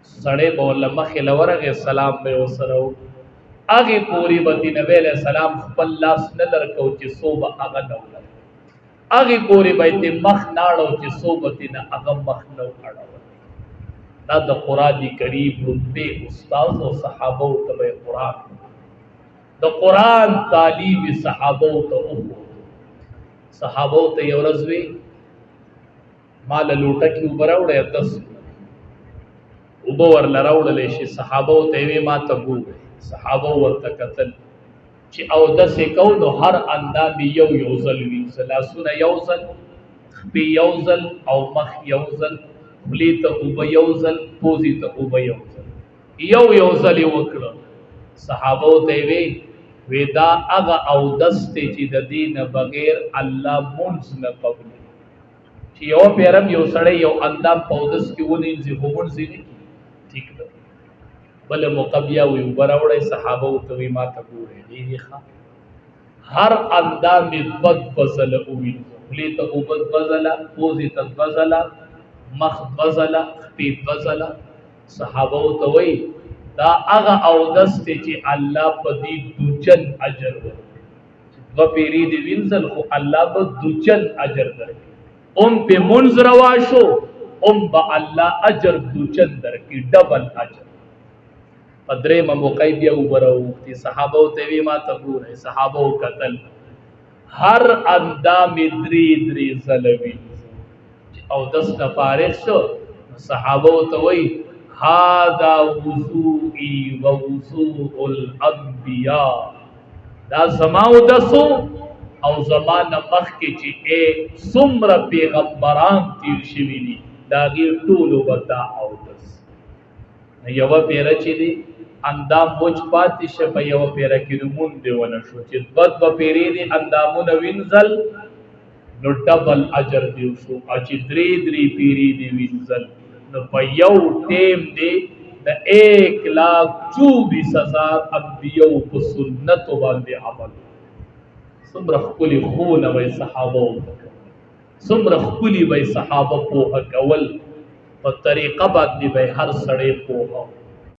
سړی به ورله مخې له ورغې سلام به یې ورسره وکړو. هغې پورې به د نبی علیه السلام خپل لاس نه درکو چې څو به هغه نه ولري. هغې پورې به یې مخ نه اړو چې څو به نه هغه مخ نه اړول. دا د قرآن کریم رتبې استاذ او صحابو ته به یې قرآن د قرآن تعلیم صحابو ته وښود. صحابو ته یو ورځ وی ما له لوټه کې اوبه راوړی 10 اوبه ورله راوړلی شي. صحابو ته یې وی ما ته ګورئ. صحابه ورته کتل چې اودسې کوو نو هر اندام یو یو ځل وینځه، لاسونه یو ځل، خپې یو ځل او مخ یو ځل، خولې ته اوبه یو ځل، پوزې ته اوبه یو ځل، یو یو ځل یې وکړه. صحابو ته یې وی دا هغه اودس دی چې د دې نه بغیر الله مونځ نه قبلوي. چې یو پیرم یو سړی یو اندام په اودس کې ونیځي خو مونځ یې نه کېږي. ټیک ده. بله موقع بیا وی اوبه راوړئ. صحابه ورته وی ما ته ګورئ ډېرې ښه هر اندام یې 2 ځله ووینځه، خولې ته اوبه 2 ځله، پوزې ته 2 ځله، مخ 2 ځله، خپې 2 ځله. صحابه ورته وی دا هغه اودس دی چې الله په دې دوچن اجر ورکوي. 2 پیرې دې وینځل خو الله به دوچن اجر درکړي. پې مونځ روا شو به الله اجر دوچن درکړي، ډبل اجر. په درېیمه موقع بیا اوبه راوغوښتې. صحابو ته وی ما ته ګورئ. صحابو کتل هر اندام یې 3 ځله وینځه. چې اودس نه فارغ شو صحابو ته وی هذا وضوئي ووضوء الانبیاء، دا زما اودسو او زما نه مخکې چې څومره پیغمبران تیر شوي دي د هغې ټولو به دا اودس. یوه پیره چې دی اندام وچ پاتې شه په یوه پیره کې لمونځ دې ونه شو. چې 2 پیرې دې اندامونه وینځل نو ډبل اجر دې وشو. او چې 3 پیرې دې وینځل نو په یو ټیم دې د 1,24,000 انبیاو په سنتو باندې عمل. څومره ښکلي ښوونه به یې صحابه وکړل، څومره ښکلي به یې صحابه پوهه کول. په طریقه باندې به یې هر سړی پوهه